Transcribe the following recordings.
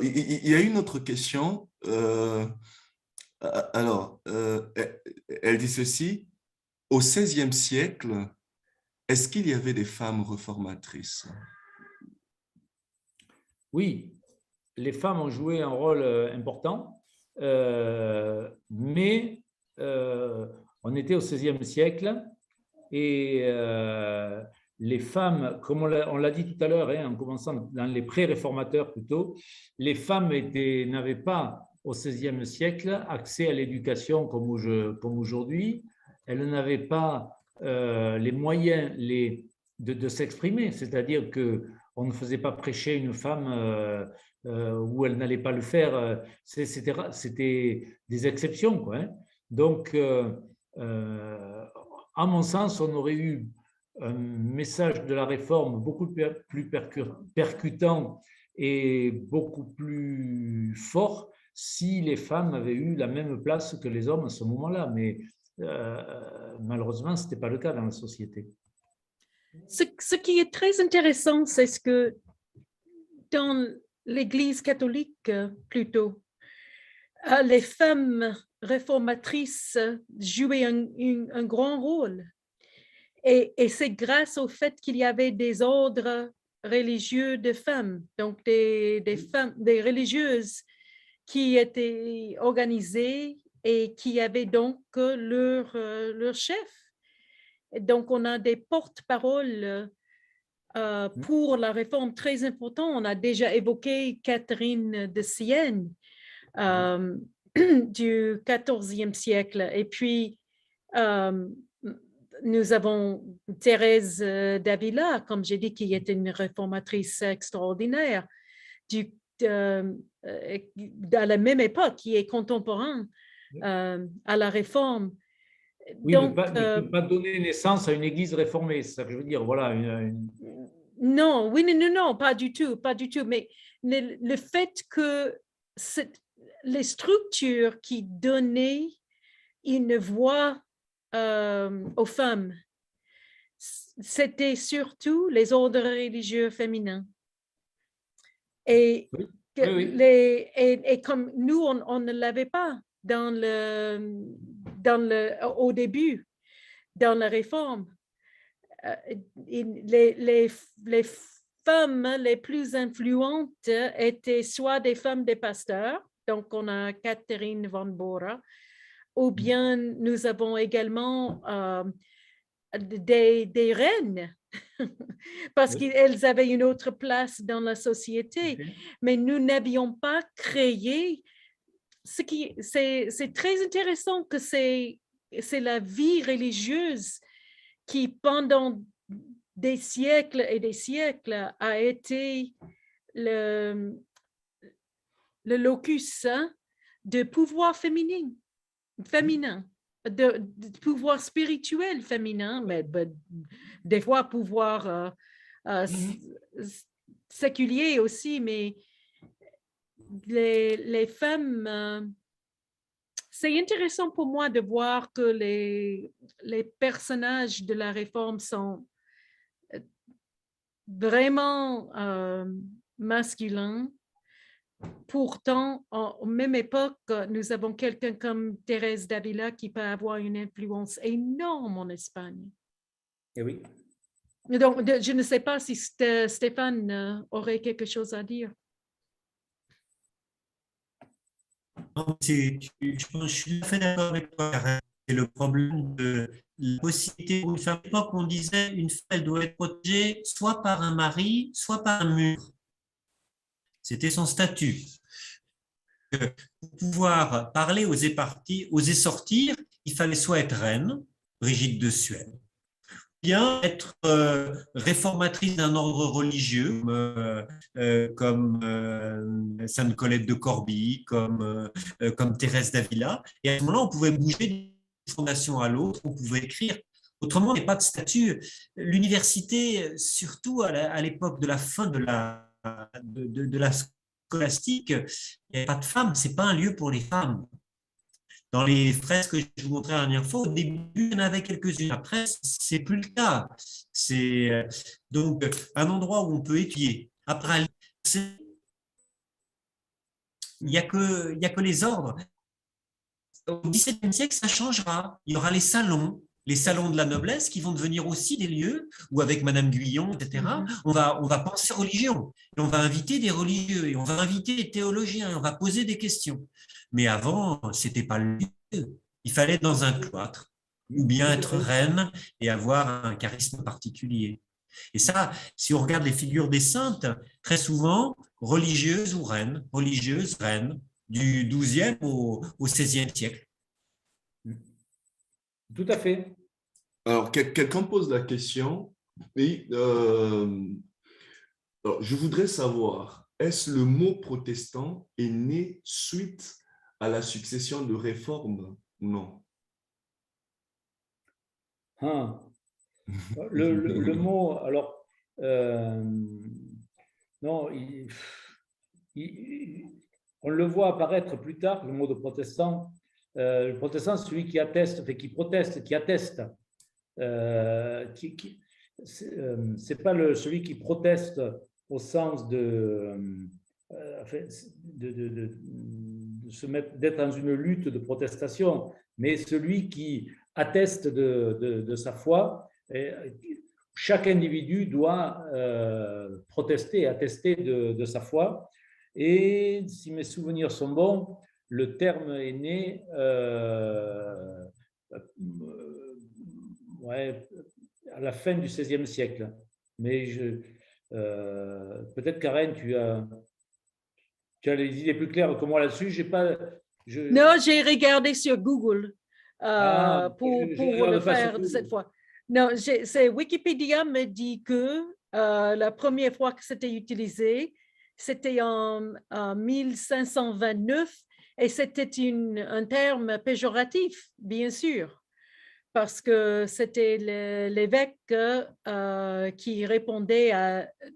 il y a une autre question. Alors, elle dit ceci, au XVIe siècle, est-ce qu'il y avait des femmes réformatrices? Oui, les femmes ont joué un rôle important, mais on était au XVIe siècle et les femmes, comme on l'a dit tout à l'heure, hein, en commençant dans les pré-réformateurs plutôt, les femmes n'avaient pas au XVIe siècle accès à l'éducation comme aujourd'hui. Elles n'avaient pas les moyens de s'exprimer, c'est-à-dire que on ne faisait pas prêcher une femme où elle n'allait pas le faire. C'était des exceptions, quoi, hein. Donc, à mon sens, on aurait eu un message de la réforme beaucoup plus percutant et beaucoup plus fort si les femmes avaient eu la même place que les hommes à ce moment-là. Mais malheureusement, ce n'était pas le cas dans la société. Ce qui est très intéressant, c'est ce que dans l'Église catholique, plutôt, les femmes réformatrices jouaient un grand rôle. Et c'est grâce au fait qu'il y avait des ordres religieux de femmes, donc des femmes, des religieuses qui étaient organisées et qui avaient donc leur chef. Et donc, on a des porte-paroles pour la réforme très importante. On a déjà évoqué Catherine de Sienne du XIVe siècle. Et puis, nous avons Thérèse d'Avila, comme j'ai dit, qui était une réformatrice extraordinaire à la même époque, qui est contemporain à la réforme. Oui, Donc, mais pas donner naissance à une église réformée, c'est ça que je veux dire. Voilà, Non, oui, non, pas du tout, pas du tout. Mais le fait que les structures qui donnaient une voix aux femmes, c'était surtout les ordres religieux féminins. Et, oui, oui. et comme nous, on ne l'avait pas au début, dans la réforme. Les femmes les plus influentes étaient soit des femmes des pasteurs, donc on a Catherine von Bora, ou bien nous avons également des reines, parce qu'elles avaient une autre place dans la société, mais nous n'avions pas créé c'est très intéressant que c'est la vie religieuse qui, pendant des siècles et des siècles, a été le locus de pouvoir féminin, de pouvoir spirituel féminin, mais des fois pouvoir séculier aussi, mais les femmes, c'est intéressant pour moi de voir que les personnages de la réforme sont vraiment masculins. Pourtant, en même époque, nous avons quelqu'un comme Thérèse d'Avila qui peut avoir une influence énorme en Espagne. Et oui. Donc, je ne sais pas si Stéphane aurait quelque chose à dire. Je suis tout à fait d'accord avec toi, Karen. C'est le problème de la possibilité pour une femme. À l'époque, on disait une femme elle doit être protégée soit par un mari, soit par un mur. C'était son statut. Pour pouvoir parler, oser sortir, il fallait soit être reine, Brigitte de Suède, bien être réformatrice d'un ordre religieux comme Sainte Colette de Corbie, comme Thérèse d'Avila. Et à ce moment-là, on pouvait bouger d'une fondation à l'autre, on pouvait écrire. Autrement, il n'y a pas de statut. L'université, surtout à l'époque de la fin de la scolastique, il n'y a pas de femmes, ce n'est pas un lieu pour les femmes. Dans les fresques que je vous montrais la dernière fois, au début, il y en avait quelques-unes. Après, ce n'est plus le cas. C'est donc un endroit où on peut étudier. Après, Il n'y a que les ordres. Au XVIIe siècle, ça changera. Il y aura les salons de la noblesse qui vont devenir aussi des lieux où, avec Madame Guyon, etc., on va penser religion. Et on va inviter des religieux, et on va inviter des théologiens, et on va poser des questions. Mais avant, ce n'était pas le lieu. Il fallait être dans un cloître, ou bien être reine et avoir un charisme particulier. Et ça, si on regarde les figures des saintes, très souvent, religieuses ou reines, religieuses, reines, du XIIe au XVIe siècle. Tout à fait. Alors, quelqu'un pose la question, et alors, je voudrais savoir, est-ce le mot protestant est né suite à la succession de réformes ou non? Le mot, alors, non, on le voit apparaître plus tard, le mot de protestant. Le protestant, c'est celui qui atteste, qui proteste, qui atteste. C'est pas celui qui proteste au sens se mettre, d'être dans une lutte de protestation, mais celui qui atteste de sa foi. Et chaque individu doit protester, attester de sa foi. Et si mes souvenirs sont bons, le terme est né à la fin du XVIe siècle. Mais peut-être, Karen, tu as les idées plus claires que moi là-dessus. Non, j'ai regardé sur Google pour le faire cette fois. Non, c'est Wikipédia me dit que la première fois que c'était utilisé, c'était en 1529 et c'était un terme péjoratif, bien sûr, parce que c'était l'évêque qui répondait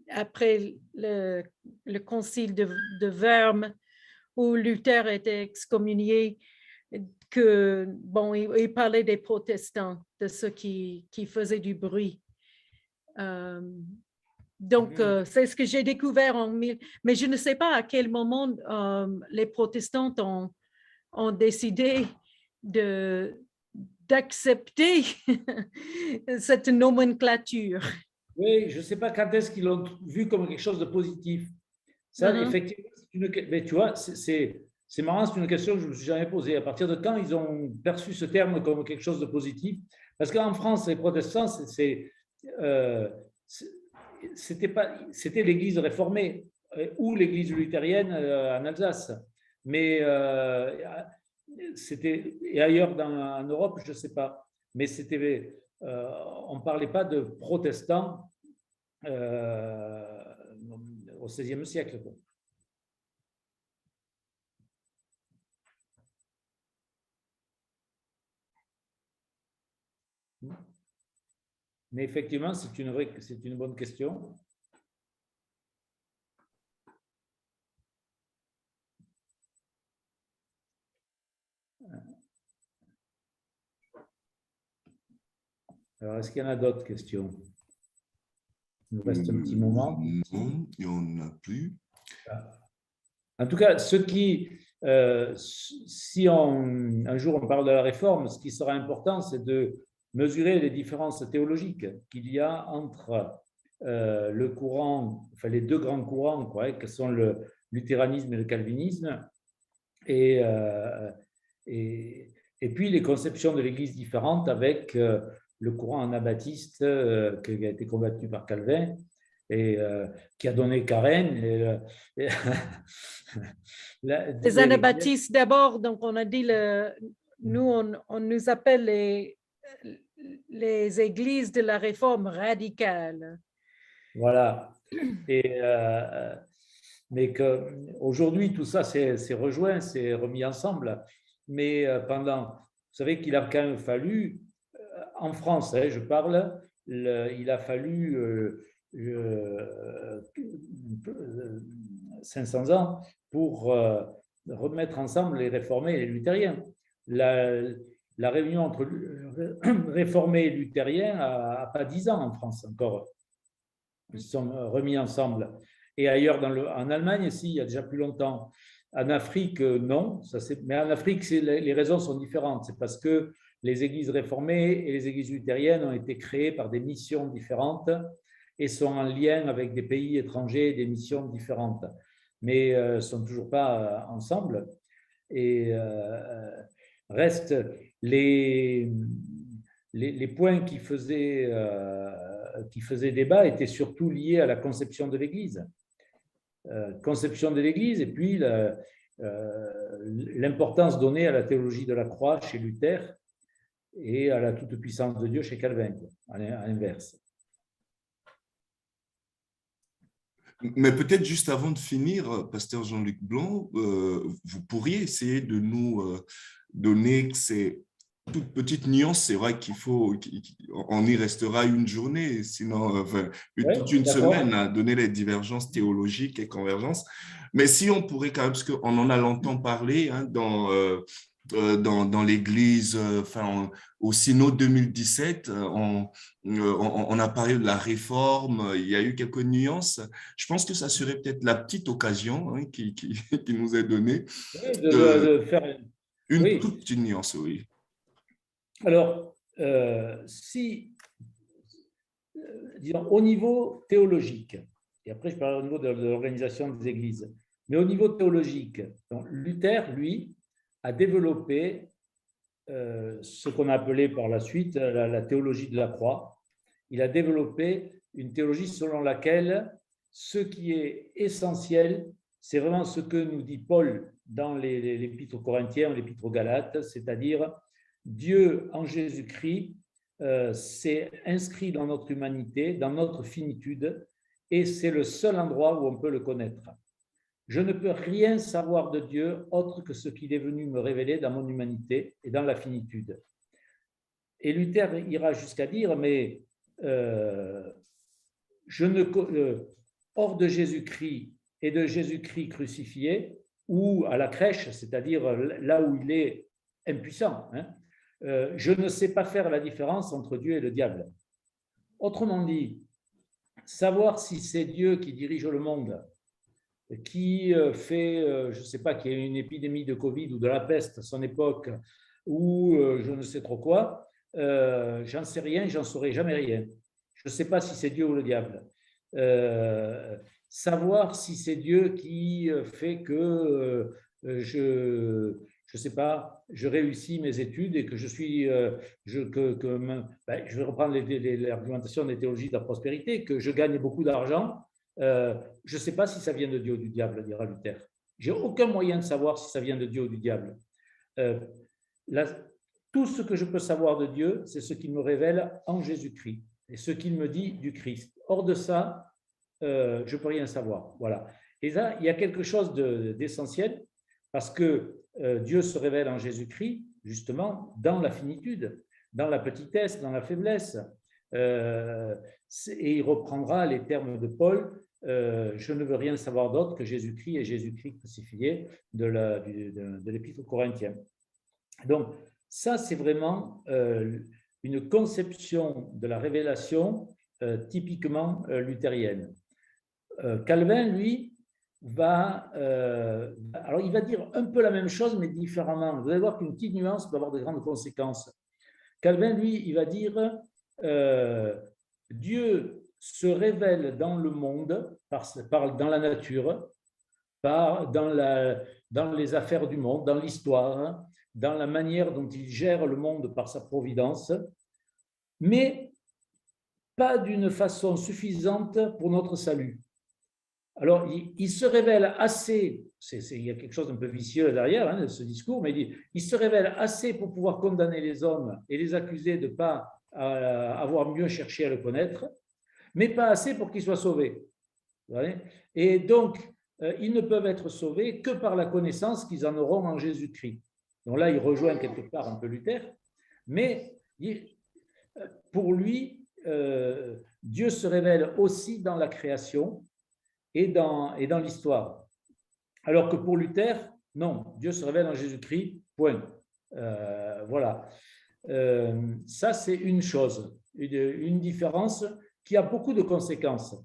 après le concile de Worms où Luther était excommunié, que bon, il parlait des protestants, de ceux qui faisaient du bruit. Donc, c'est ce que j'ai découvert mais je ne sais pas à quel moment les protestants ont décidé d'accepter cette nomenclature. Oui, je ne sais pas quand est-ce qu'ils l'ont vu comme quelque chose de positif. Ça, effectivement, mais tu vois, c'est marrant, c'est une question que je ne me suis jamais posée. À partir de quand ils ont perçu ce terme comme quelque chose de positif? Parce qu'en France, les protestants, c'était l'Église réformée ou l'Église luthérienne en Alsace. Mais et ailleurs en Europe, je ne sais pas. Mais on ne parlait pas de protestants au XVIe siècle. Mais effectivement, c'est une bonne question. Alors, est-ce qu'il y en a d'autres questions? Il nous reste un petit moment. Non, il n'y en a plus. En tout cas, si un jour on parle de la réforme, ce qui sera important, c'est de mesurer les différences théologiques qu'il y a entre les deux grands courants, que sont le luthéranisme et le calvinisme, et puis les conceptions de l'Église différentes avec le courant anabaptiste qui a été combattu par Calvin et qui a donné Karen. Les anabaptistes d'abord, donc on a dit, on nous appelle les églises de la réforme radicale. Voilà. Mais qu'aujourd'hui, tout ça c'est rejoint, c'est remis ensemble. Mais vous savez qu'il a quand même fallu, en France, je parle, il a fallu 500 ans pour remettre ensemble les réformés et les luthériens. La réunion entre réformés et luthériens n'a pas 10 ans en France encore. Ils sont remis ensemble. Et ailleurs, en Allemagne, si, il y a déjà plus longtemps. En Afrique, non. Mais en Afrique, les raisons sont différentes. C'est parce que les églises réformées et les églises luthériennes ont été créées par des missions différentes et sont en lien avec des pays étrangers et des missions différentes. Mais ne sont toujours pas ensemble. Et restent les points qui faisaient débat étaient surtout liés à la conception de l'Église. Conception de l'Église et puis l'importance donnée à la théologie de la croix chez Luther et à la toute-puissance de Dieu chez Calvin, à l'inverse. Mais peut-être juste avant de finir, pasteur Jean-Luc Blanc, vous pourriez essayer de nous donner ces toutes petites nuances. C'est vrai on y restera une journée, sinon toute une semaine à donner les divergences théologiques et convergences. Mais si on pourrait quand même, parce qu'on en a longtemps parlé dans l'Église, au Synode 2017, on a parlé de la réforme, il y a eu quelques nuances. Je pense que ça serait peut-être la petite occasion qui nous est donnée de faire une toute petite nuance, oui. Alors, disons, au niveau théologique, et après je parle au niveau de l'organisation des églises, mais au niveau théologique, donc, Luther, lui, a développé ce qu'on a appelé par la suite la théologie de la croix. Il a développé une théologie selon laquelle ce qui est essentiel, c'est vraiment ce que nous dit Paul dans l'Épître aux Corinthiens, l'Épître aux Galates, c'est-à-dire Dieu en Jésus-Christ s'est inscrit dans notre humanité, dans notre finitude, et c'est le seul endroit où on peut le connaître. Je ne peux rien savoir de Dieu autre que ce qu'il est venu me révéler dans mon humanité et dans la finitude. Et Luther ira jusqu'à dire, mais hors de Jésus-Christ et de Jésus-Christ crucifié, ou à la crèche, c'est-à-dire là où il est impuissant, je ne sais pas faire la différence entre Dieu et le diable. Autrement dit, savoir si c'est Dieu qui dirige le monde, qui fait, je ne sais pas, qu'il y a une épidémie de Covid ou de la peste à son époque, ou je ne sais trop quoi, j'en sais rien, j'en saurai jamais rien. Je ne sais pas si c'est Dieu ou le diable. Savoir si c'est Dieu qui fait que je sais pas, je réussis mes études et que je suis, je vais reprendre l'argumentation des théologies de la prospérité, que je gagne beaucoup d'argent. Je ne sais pas si ça vient de Dieu ou du diable, dira Luther. J'ai aucun moyen de savoir si ça vient de Dieu ou du diable. Tout ce que je peux savoir de Dieu, c'est ce qu'il me révèle en Jésus-Christ et ce qu'il me dit du Christ. Hors de ça, je ne peux rien savoir. Voilà. Et là, il y a quelque chose d'essentiel parce que Dieu se révèle en Jésus-Christ, justement, dans la finitude, dans la petitesse, dans la faiblesse. Et il reprendra les termes de Paul, je ne veux rien savoir d'autre que Jésus-Christ et Jésus-Christ crucifié de l'Épître aux Corinthiens. Donc, ça, c'est vraiment une conception de la révélation typiquement luthérienne. Calvin, lui, alors il va dire un peu la même chose, mais différemment. Vous allez voir qu'une petite nuance peut avoir de grandes conséquences. Calvin, lui, il va dire Dieu se révèle dans le monde, dans la nature, dans les affaires du monde, dans l'histoire, dans la manière dont il gère le monde par sa providence, mais pas d'une façon suffisante pour notre salut. Alors, il se révèle assez, il y a quelque chose d'un peu vicieux derrière de ce discours, mais il se révèle assez pour pouvoir condamner les hommes et les accuser de ne pas avoir mieux cherché à le connaître, mais pas assez pour qu'ils soient sauvés. Et donc, ils ne peuvent être sauvés que par la connaissance qu'ils en auront en Jésus-Christ. Donc là, il rejoint quelque part un peu Luther, mais pour lui, Dieu se révèle aussi dans la création et dans l'histoire. Alors que pour Luther, non, Dieu se révèle en Jésus-Christ, point. Voilà. Ça, c'est une chose, une différence qui a beaucoup de conséquences,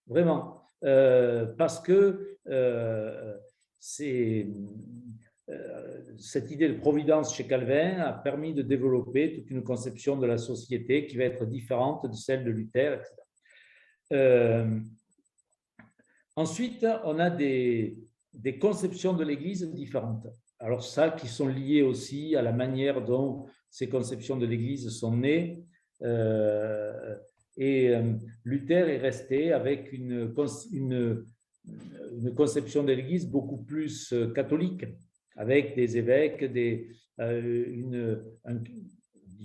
vraiment. parce que cette idée de providence chez Calvin a permis de développer toute une conception de la société qui va être différente de celle de Luther, etc. Ensuite, on a des conceptions de l'Église différentes. Alors ça, qui sont liées aussi à la manière dont ces conceptions de l'Église sont nées. Luther est resté avec une conception de l'Église beaucoup plus catholique, avec des évêques, d'une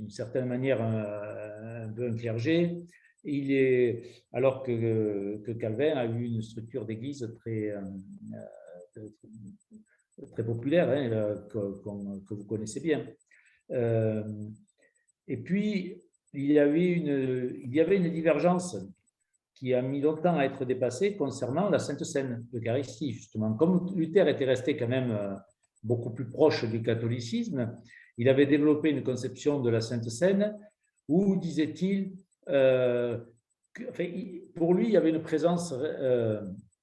certaine manière un peu un clergé. Alors que Calvin a eu une structure d'église très populaire, hein, que vous connaissez bien. Et puis, il y avait une divergence qui a mis longtemps à être dépassée concernant la Sainte Seine, l'Eucharistie, justement. Comme Luther était resté quand même beaucoup plus proche du catholicisme, il avait développé une conception de la Sainte Seine où, disait-il, pour lui, il y avait une présence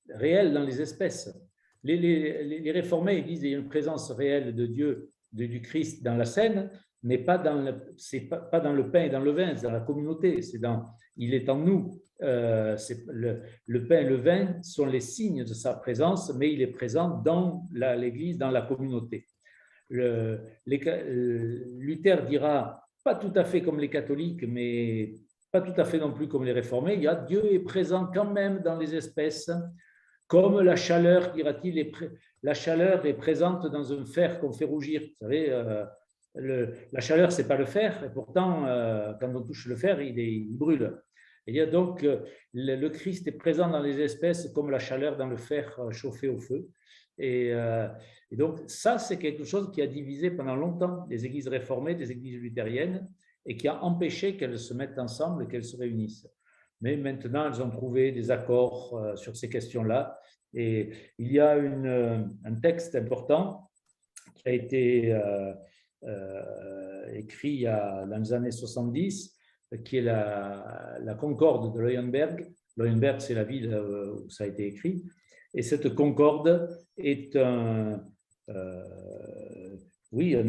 réelle dans les espèces. Les réformés, ils disent qu'il y a une présence réelle de Dieu, du Christ dans la Seine, mais pas dans le pain et dans le vin, c'est dans la communauté, il est en nous. Le pain et le vin sont les signes de sa présence, mais il est présent dans l'Église, dans la communauté. Luther dira, pas tout à fait comme les catholiques, mais pas tout à fait non plus comme les réformés, Dieu est présent quand même dans les espèces, comme la chaleur, dira-t-il, la chaleur est présente dans un fer qu'on fait rougir. Vous savez, la chaleur, ce n'est pas le fer, et pourtant, quand on touche le fer, il brûle. Et donc, le Christ est présent dans les espèces comme la chaleur dans le fer chauffé au feu. Et donc, ça, c'est quelque chose qui a divisé pendant longtemps les églises réformées des églises luthériennes et qui a empêché qu'elles se mettent ensemble et qu'elles se réunissent. Mais maintenant, elles ont trouvé des accords sur ces questions-là. Et il y a un texte important qui a été écrit dans les années 70, qui est la Concorde de Leuenberg. Leuenberg, c'est la ville où ça a été écrit. Et cette concorde est un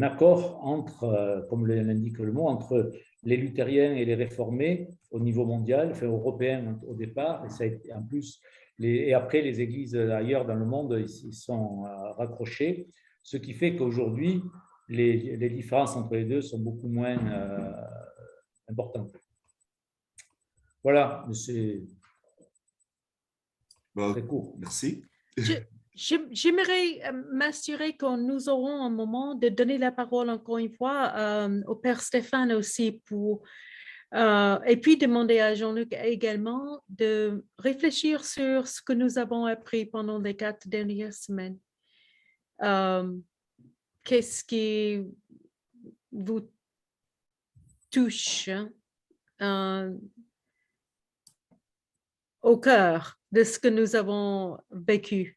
accord entre, comme l'indique le mot, entre les luthériens et les réformés au niveau mondial, enfin européen au départ, et ça a été, en plus, et après les églises ailleurs dans le monde, ils sont raccrochés, ce qui fait qu'aujourd'hui, les différences entre les deux sont beaucoup moins importantes. Voilà, c'est très court. Merci. J'aimerais m'assurer que nous aurons un moment de donner la parole encore une fois au Père Stéphane aussi et puis demander à Jean-Luc également de réfléchir sur ce que nous avons appris pendant les 4 dernières semaines. Qu'est-ce qui vous touche au cœur de ce que nous avons vécu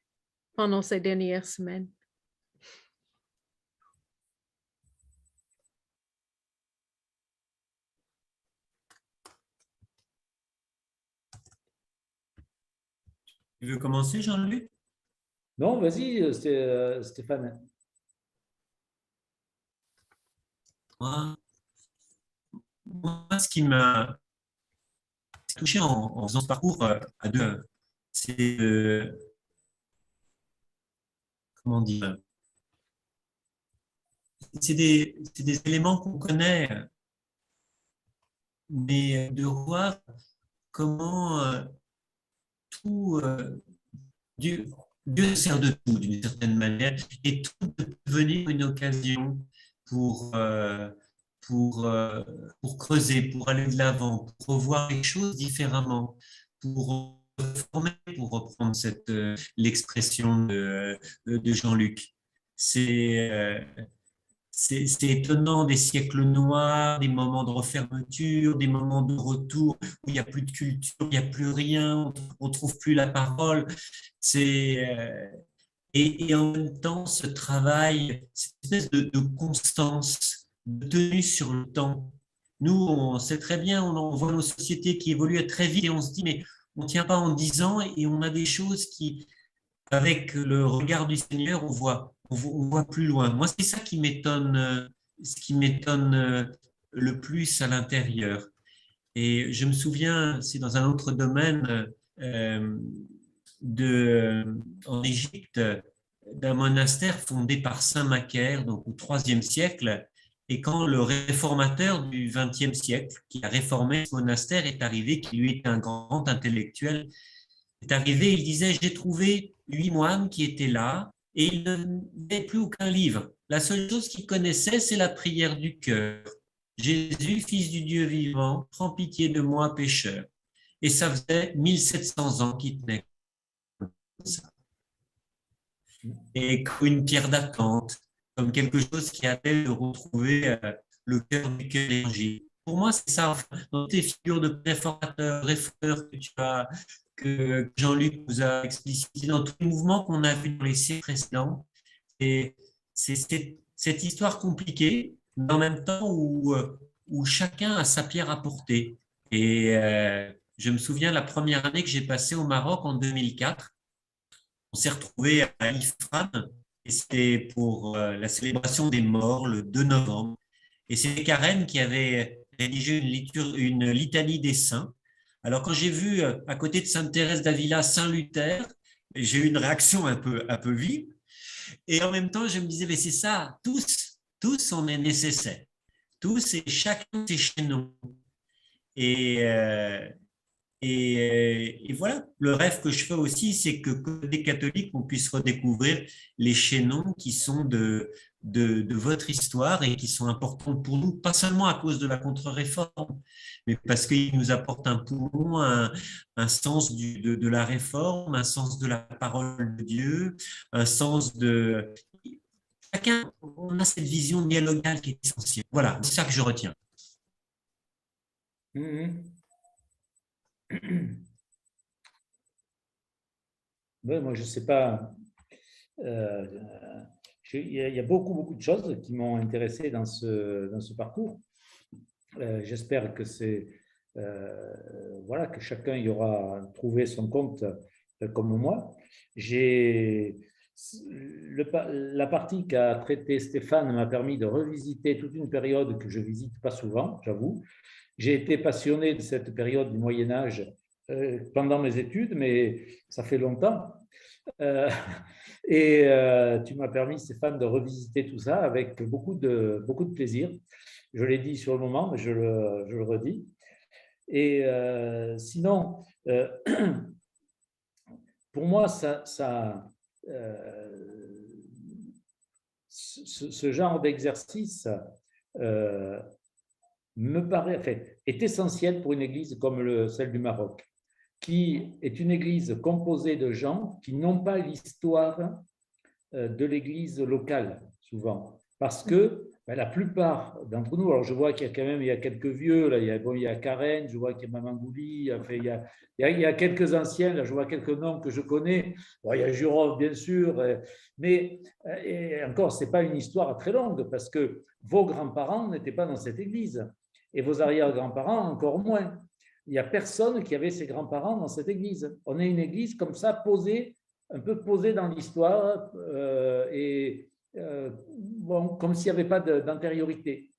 pendant ces dernières semaines? Tu veux commencer, Jean-Luc? Non, vas-y, Stéphane. Moi, ce qui m'a touché en faisant ce parcours à deux, c'est comment dire, c'est des éléments qu'on connaît, mais de voir comment tout Dieu sert de tout d'une certaine manière, et tout peut devenir une occasion pour creuser, pour aller de l'avant, pour revoir les choses différemment, pour former, pour reprendre l'expression de Jean-Luc. C'est étonnant, des siècles noirs, des moments de refermeture, des moments de retour où il n'y a plus de culture, il n'y a plus rien, on ne trouve plus la parole. Et en même temps, ce travail, cette espèce de constance, de tenue sur le temps. Nous, on sait très bien, on voit nos sociétés qui évoluent très vite et on se dit, mais on tient pas en 10 ans et on a des choses qui, avec le regard du Seigneur, on voit plus loin. Moi, c'est ça qui m'étonne, ce qui m'étonne le plus à l'intérieur. Et je me souviens, c'est dans un autre domaine, euh, en Égypte, d'un monastère fondé par Saint Macaire, donc au IIIe siècle. Et quand le réformateur du XXe siècle, qui a réformé ce monastère, est arrivé, qui lui était un grand intellectuel, est arrivé, il disait, j'ai trouvé 8 moines qui étaient là et ils n'avaient plus aucun livre. La seule chose qu'ils connaissaient, c'est la prière du cœur. Jésus, fils du Dieu vivant, prends pitié de moi, pécheur. Et ça faisait 1700 ans qu'ils tenaient comme ça. Et comme une pierre d'attente, comme quelque chose qui appelle de retrouver le cœur du cœur. Pour moi, c'est ça. Dans tes figures de réformateurs, que tu as, que Jean-Luc nous a explicité, dans tous les mouvements qu'on a vus dans les siècles précédents, et c'est cette histoire compliquée, mais en même temps où chacun a sa pierre à porter. Et je me souviens la première année que j'ai passée au Maroc en 2004. On s'est retrouvé à Ifrane et c'était pour la célébration des morts le 2 novembre. Et c'est Karen qui avait rédigé une litanie des saints. Alors quand j'ai vu à côté de Sainte Thérèse d'Avila Saint Luther, j'ai eu une réaction un peu vive. Et en même temps, je me disais, mais c'est ça, tous on est nécessaires. Tous et chacun c'est chez nous. Et, et voilà, le rêve que je fais aussi, c'est que comme des catholiques, on puisse redécouvrir les chaînons qui sont de votre histoire et qui sont importants pour nous, pas seulement à cause de la contre-réforme, mais parce qu'ils nous apportent un poumon, un sens de la réforme, un sens de la parole de Dieu, un sens de... Chacun, on a cette vision dialogale qui est essentielle. Voilà, c'est ça que je retiens. Oui, moi, je ne sais pas. Il y a beaucoup de choses qui m'ont intéressé dans ce parcours. J'espère que voilà, que chacun y aura trouvé son compte comme moi. La partie qu'a traité Stéphane m'a permis de revisiter toute une période que je visite pas souvent, j'avoue. J'ai été passionné de cette période du Moyen-Âge pendant mes études, mais ça fait longtemps. Et tu m'as permis, Stéphane, de revisiter tout ça avec beaucoup de plaisir. Je l'ai dit sur le moment, mais je le redis. Et sinon, pour moi, ce genre d'exercice me paraît, est essentiel pour une église comme celle du Maroc, qui est une église composée de gens qui n'ont pas l'histoire de l'église locale, souvent. Parce que la plupart d'entre nous, alors je vois qu'il y a quand même quelques vieux, là, il y a Karen, je vois qu'il y a Mamangouli, enfin, il y a quelques anciens, là, je vois quelques noms que je connais. Bon, il y a Jurov, bien sûr, mais et encore, ce n'est pas une histoire très longue, parce que vos grands-parents n'étaient pas dans cette église, et vos arrière-grands-parents encore moins. Il n'y a personne qui avait ses grands-parents dans cette église. On est une église comme ça, posée, un peu posée dans l'histoire, bon, comme s'il n'y avait pas d'antériorité.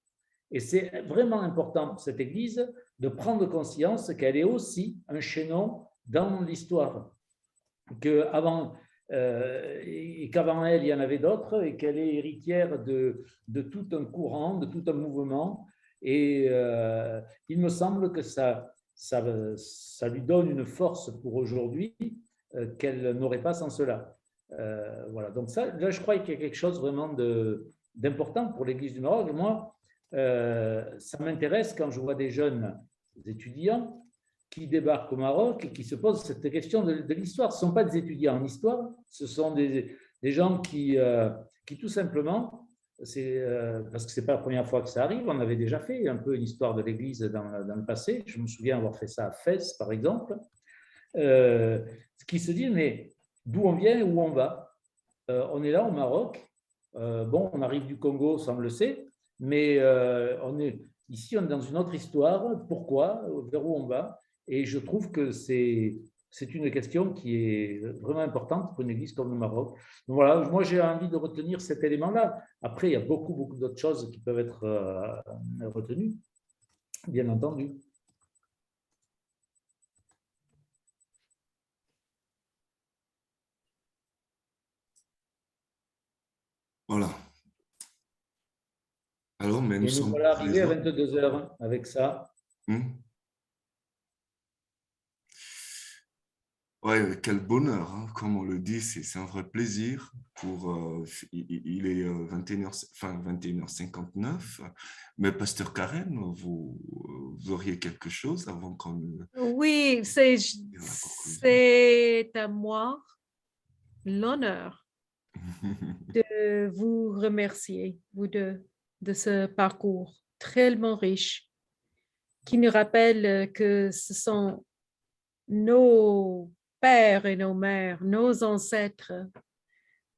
Et c'est vraiment important pour cette église de prendre conscience qu'elle est aussi un chaînon dans l'histoire. Qu'avant elle, il y en avait d'autres, et qu'elle est héritière de tout un courant, de tout un mouvement. Et il me semble que ça lui donne une force pour aujourd'hui qu'elle n'aurait pas sans cela. Voilà. Donc ça, là, je crois qu'il y a quelque chose vraiment d'important pour l'Église du Maroc. Et moi, ça m'intéresse quand je vois des jeunes étudiants qui débarquent au Maroc et qui se posent cette question de l'histoire. Ce ne sont pas des étudiants en histoire, ce sont des gens qui tout simplement, parce que ce n'est pas la première fois que ça arrive, on avait déjà fait un peu une histoire de l'Église dans le passé. Je me souviens avoir fait ça à Fès, par exemple. Qui se disent, mais d'où on vient et où on va? On est là au Maroc. Bon, on arrive du Congo, ça on le sait, mais ici, on est dans une autre histoire. Pourquoi? Vers où on va? Et je trouve que c'est une question qui est vraiment importante pour une église comme le Maroc. Donc voilà, moi j'ai envie de retenir cet élément-là. Après, il y a beaucoup d'autres choses qui peuvent être retenues, bien entendu. Voilà. Alors, mais nous Et nous sommes voilà arrivés à présents. 22 heures avec ça. Ouais, quel bonheur, hein. Comme on le dit, c'est un vrai plaisir. Il est 21h, enfin 21h59. Mais Pasteur Karen, vous auriez quelque chose avant qu'on ne Oui, dise la conclusion? c'est à moi l'honneur de vous remercier, vous deux, de ce parcours tellement riche qui nous rappelle que ce sont nos pères et nos mères, nos ancêtres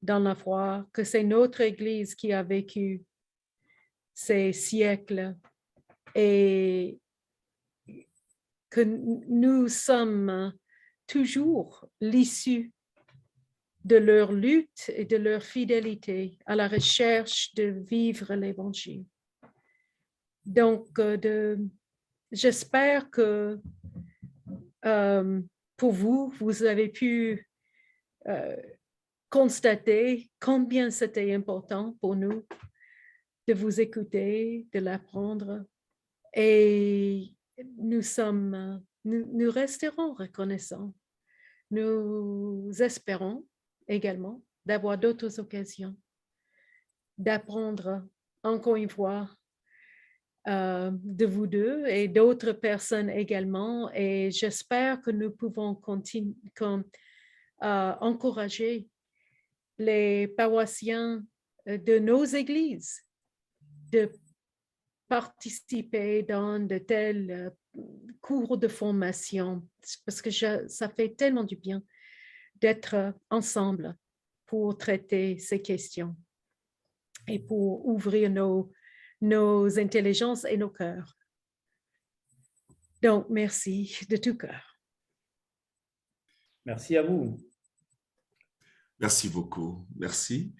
dans la foi, que c'est notre Église qui a vécu ces siècles et que nous sommes toujours l'issue de leur lutte et de leur fidélité à la recherche de vivre l'Évangile. Donc, j'espère que pour vous, vous avez pu constater combien c'était important pour nous de vous écouter, de l'apprendre. Et nous resterons reconnaissants. Nous espérons également d'avoir d'autres occasions d'apprendre encore une fois de vous deux et d'autres personnes également. Et j'espère que nous pouvons encourager les paroissiens de nos églises de participer dans de tels cours de formation, parce que ça fait tellement du bien d'être ensemble pour traiter ces questions et pour ouvrir nos intelligences et nos cœurs. Donc, merci de tout cœur. Merci à vous. Merci beaucoup, merci.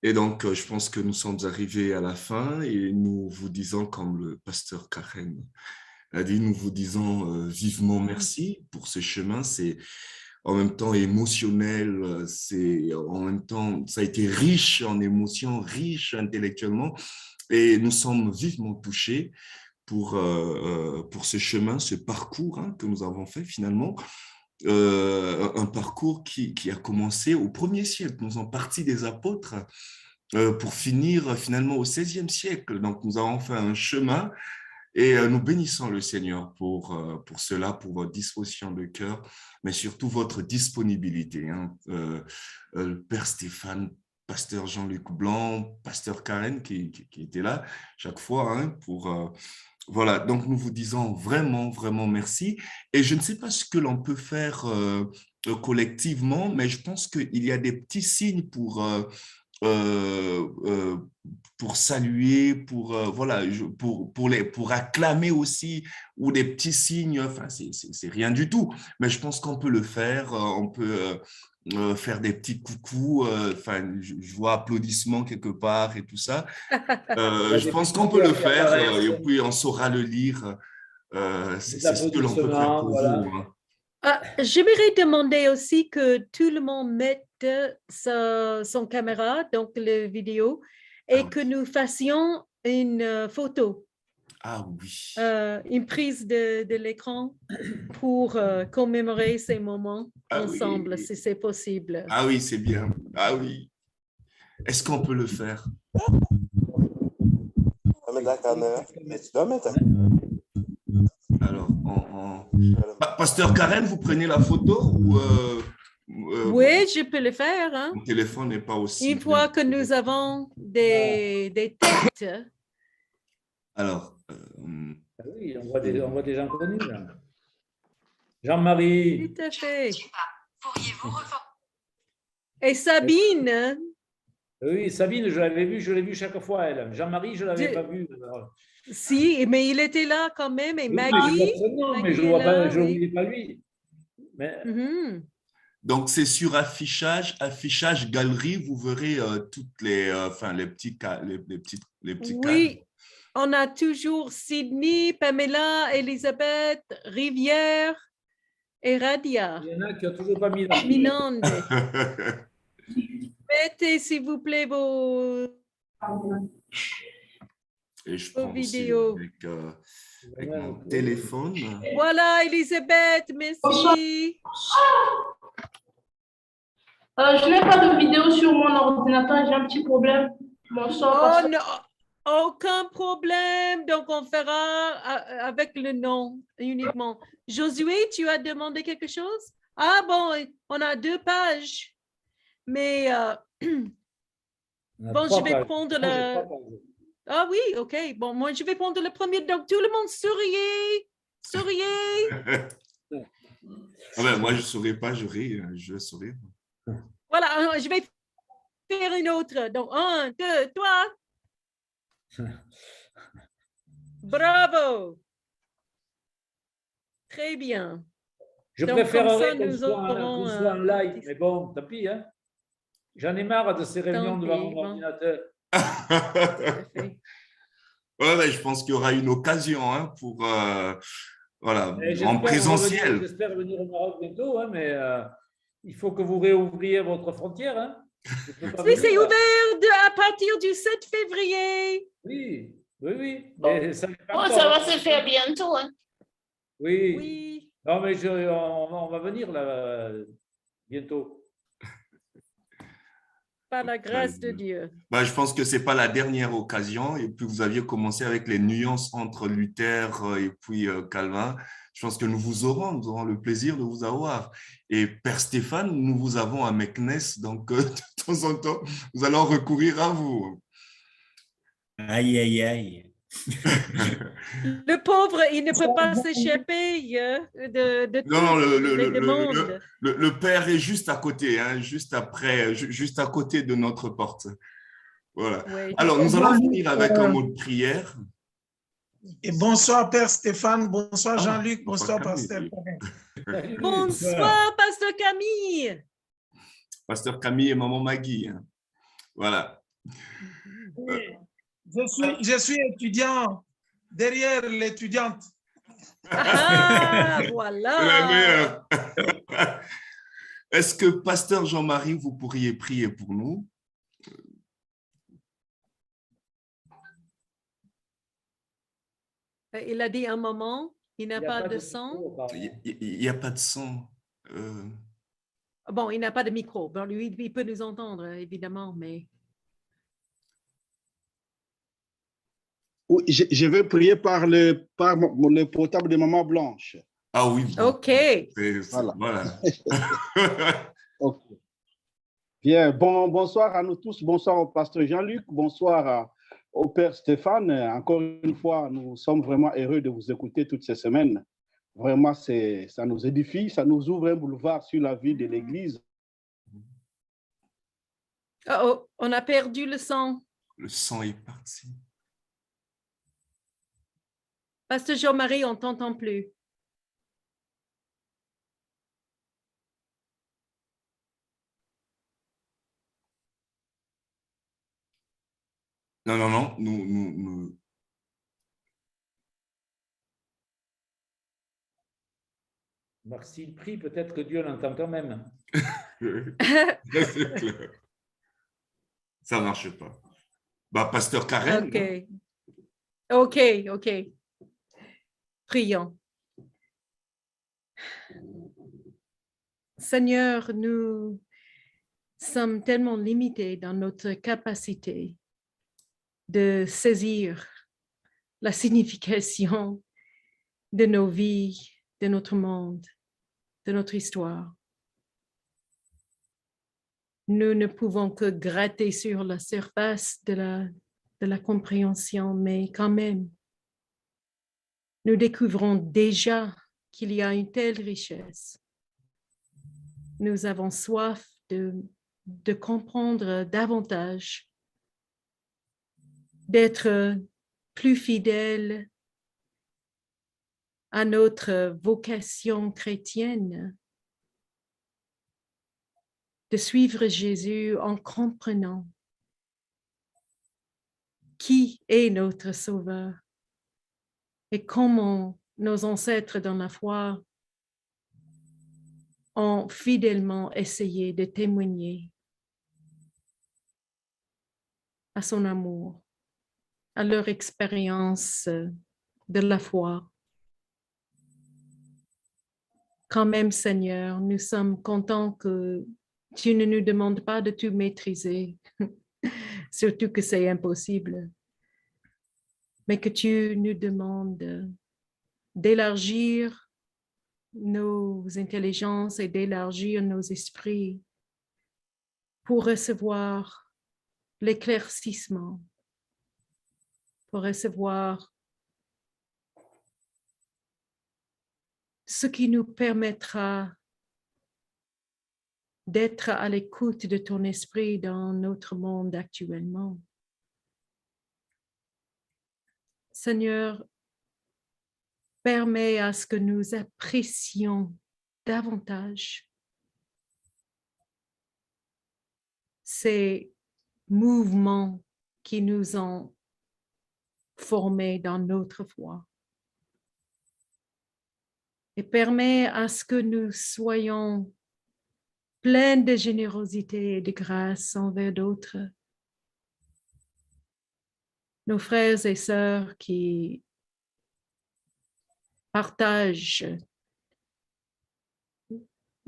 Et donc, je pense que nous sommes arrivés à la fin et nous vous disons, comme le pasteur Karen a dit, nous vous disons vivement merci pour ce chemin. C'est en même temps émotionnel, c'est en même temps, ça a été riche en émotions, riche intellectuellement, et nous sommes vivement touchés pour ce chemin, ce parcours que nous avons fait finalement. Un parcours qui a commencé au 1er siècle. Nous sommes partis des apôtres pour finir finalement au 16e siècle. Donc, nous avons fait un chemin et nous bénissons le Seigneur pour cela, pour votre disposition de cœur, mais surtout votre disponibilité. Père Stéphane, pasteur Jean-Luc Blanc, pasteur Karen qui était là chaque fois pour... Voilà, donc nous vous disons vraiment, vraiment merci. Et je ne sais pas ce que l'on peut faire collectivement, mais je pense qu'il y a des petits signes pour saluer, voilà, pour acclamer aussi, ou des petits signes. Enfin, c'est rien du tout, mais je pense qu'on peut le faire. On peut faire des petits coucous. Enfin, je vois applaudissements quelque part et tout ça. Je pense qu'on peut le faire et puis on saura le lire. C'est ce que l'on peut faire pour voilà. vous. J'aimerais demander aussi que tout le monde mette son caméra, donc la vidéo, et que nous fassions une photo. Ah oui. Une prise de l'écran pour commémorer ces moments ensemble, oui. si c'est possible. Ah oui, c'est bien. Ah oui. Est-ce qu'on peut le faire? Alors, Pasteur Karen, vous prenez la photo ou oui, je peux le faire. Mon téléphone n'est pas aussi... Une fois que nous avons des têtes. Alors... oui, on voit des gens connus. Jean-Marie. Tout à fait. Pourriez-vous et Sabine. Oui, Sabine, je l'avais vu, je l'ai vu chaque fois, elle. Jean-Marie, je ne l'avais pas vu. Si, mais il était là quand même. Et Oui, mais je Maggie, vois son nom, mais Maggie je est ne là, le oui. voyais pas lui. Mais, Mhm. Donc, c'est sur affichage galerie, vous verrez toutes les, enfin, les petits cadres. Oui, on a toujours Sydney, Pamela, Elisabeth, Rivière et Radia. il y en a qui n'ont toujours pas mis la Minande. Mettez, s'il vous plaît, Et je vos prends aussi vidéos. avec mon téléphone. Voilà, Elisabeth, Bonsoir. merci. Je n'ai pas de vidéo sur mon ordinateur, j'ai un petit problème. Bonsoir, Oh pasteur. non, aucun problème. Donc, on fera avec le nom uniquement. Josué, tu as demandé quelque chose? Ah bon, on a 2 pages. Mais On a bon, 3 je vais pages. prendre Moi, j'ai le... 3 pages. Ah oui, OK. Bon, moi, je vais prendre le premier. Donc, tout le monde souriez. Souriez. Ah ben, moi, je ne saurais pas, je vais sourire. Voilà, je vais faire une autre. Donc, 1, 2, 3. Bravo. Très bien. Je Donc, comme ça, préférerais qu'on nous soit, aurons en live, mais bon, tant pis. Hein. J'en ai marre de ces réunions Tant devant pis, mon bon. ordinateur. Tout à fait. Ouais, je pense qu'il y aura une occasion hein, pour, voilà, Et en présentiel. j'espère venir au Maroc bientôt, hein, mais il faut que vous réouvriez votre frontière. Hein. Je peux pas Oui, c'est venir. ouvert à partir du 7 février. Oui, oui, oui. Mais ça n'est pas Bon, encore, ça va hein. se faire bientôt. Hein. Oui. Oui. Non, mais on va venir là bientôt. Par la grâce de Dieu. Je pense que ce n'est pas la dernière occasion. Et puis, vous aviez commencé avec les nuances entre Luther et puis Calvin. Je pense que nous aurons le plaisir de vous avoir. Et Père Stéphane, nous vous avons à Meknes, donc de temps en temps, nous allons recourir à vous. Aïe, aïe, aïe. Le pauvre, il ne peut pas s'échapper de Non, toutes les demandes. le Père est juste à côté, hein, juste après, juste à côté de notre porte. Voilà. Oui. Alors, nous allons finir avec un mot de prière. Et bonsoir, Père Stéphane. Bonsoir, Jean-Luc. Bonsoir, Bonsoir, Camille. Pasteur. Bonsoir, Pasteur Camille. Pasteur Camille et Maman Maggie. Hein. Voilà. Je suis étudiant derrière l'étudiante. Ah, La voilà. meilleure. Est-ce que Pasteur Jean-Marie, vous pourriez prier pour nous? Il a dit un moment, il n'a Il n'y a pas pas de de son. micro, apparemment. Il n'y a pas de son. Bon, il n'a pas de micro. Bon, lui, il peut nous entendre, évidemment, mais... Oui, je vais prier par le portable de Maman Blanche. Ah oui. OK. Voilà. Ok. Bien, bonsoir à nous tous. Bonsoir au pasteur Jean-Luc. Bonsoir au Père Stéphane. Encore une fois, nous sommes vraiment heureux de vous écouter toutes ces semaines. Vraiment, ça nous édifie, ça nous ouvre un boulevard sur la vie de l'Église. Oh, on a perdu le son. Le sang est parti. Pasteur Jean-Marie, on ne t'entend plus. Non. Nous... Donc, s'il prie, peut-être que Dieu l'entend quand même. Ça ne marche pas. Pasteur Karen. OK. Prions. Seigneur, nous sommes tellement limités dans notre capacité de saisir la signification de nos vies, de notre monde, de notre histoire. Nous ne pouvons que gratter sur la surface de la compréhension, mais quand même, nous découvrons déjà qu'il y a une telle richesse. Nous avons soif de de comprendre davantage, d'être plus fidèles à notre vocation chrétienne, de suivre Jésus en comprenant qui est notre Sauveur et comment nos ancêtres dans la foi ont fidèlement essayé de témoigner à son amour, à leur expérience de la foi. Quand même, Seigneur, nous sommes contents que tu ne nous demandes pas de tout maîtriser, surtout que c'est impossible, mais que tu nous demandes d'élargir nos intelligences et d'élargir nos esprits pour recevoir l'éclaircissement, pour recevoir ce qui nous permettra d'être à l'écoute de ton esprit dans notre monde actuellement. Seigneur, permets à ce que nous apprécions davantage ces mouvements qui nous ont formés dans notre foi. Et permets à ce que nous soyons pleins de générosité et de grâce envers d'autres. Nos frères et sœurs qui partagent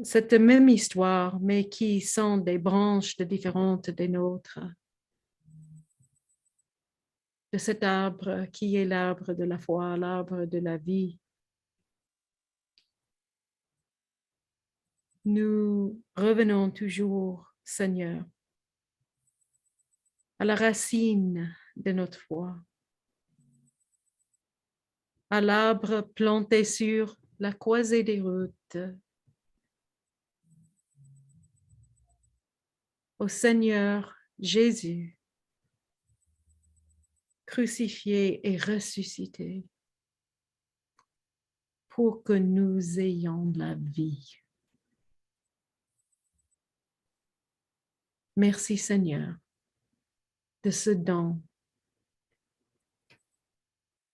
cette même histoire, mais qui sont des branches différentes des nôtres, de cet arbre qui est l'arbre de la foi, l'arbre de la vie. Nous revenons toujours, Seigneur, à la racine de notre foi, à l'arbre planté sur la croisée des routes, au Seigneur Jésus, crucifié et ressuscité, pour que nous ayons la vie. Merci Seigneur de ce don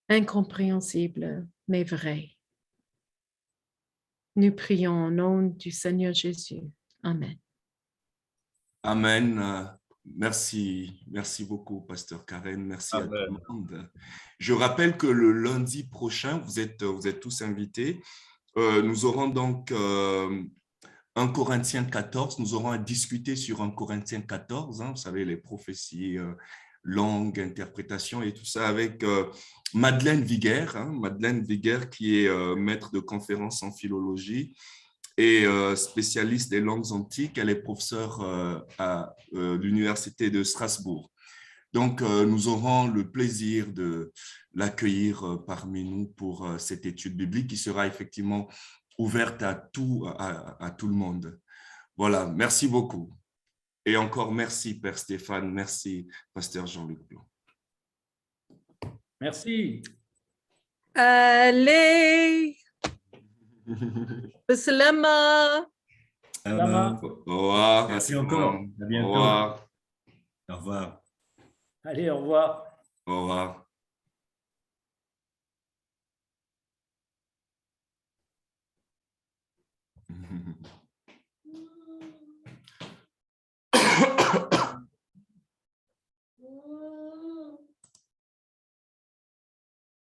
incompréhensible mais vrai. Nous prions au nom du Seigneur Jésus. Amen. Amen. Merci beaucoup, Pasteur Karen. Merci à tout le monde. Je rappelle que le lundi prochain, vous êtes tous invités. Nous aurons donc 1 Corinthiens 14. Nous aurons à discuter sur 1 Corinthiens 14. Vous savez, les prophéties, langue, interprétation et tout ça avec Madeleine Viguer. Madeleine Viguer qui est maître de conférences en philologie et spécialiste des langues antiques. Elle est professeure à l'Université de Strasbourg. Donc, nous aurons le plaisir de l'accueillir parmi nous pour cette étude biblique qui sera effectivement ouverte à tout le monde. Voilà, merci beaucoup. Et encore merci, Père Stéphane. Merci, Pasteur Jean-Luc Blanc. Merci. Allez! Salama! Salama. Au revoir. Merci encore. À bientôt. Au revoir. Au revoir. Allez, au revoir. Au revoir.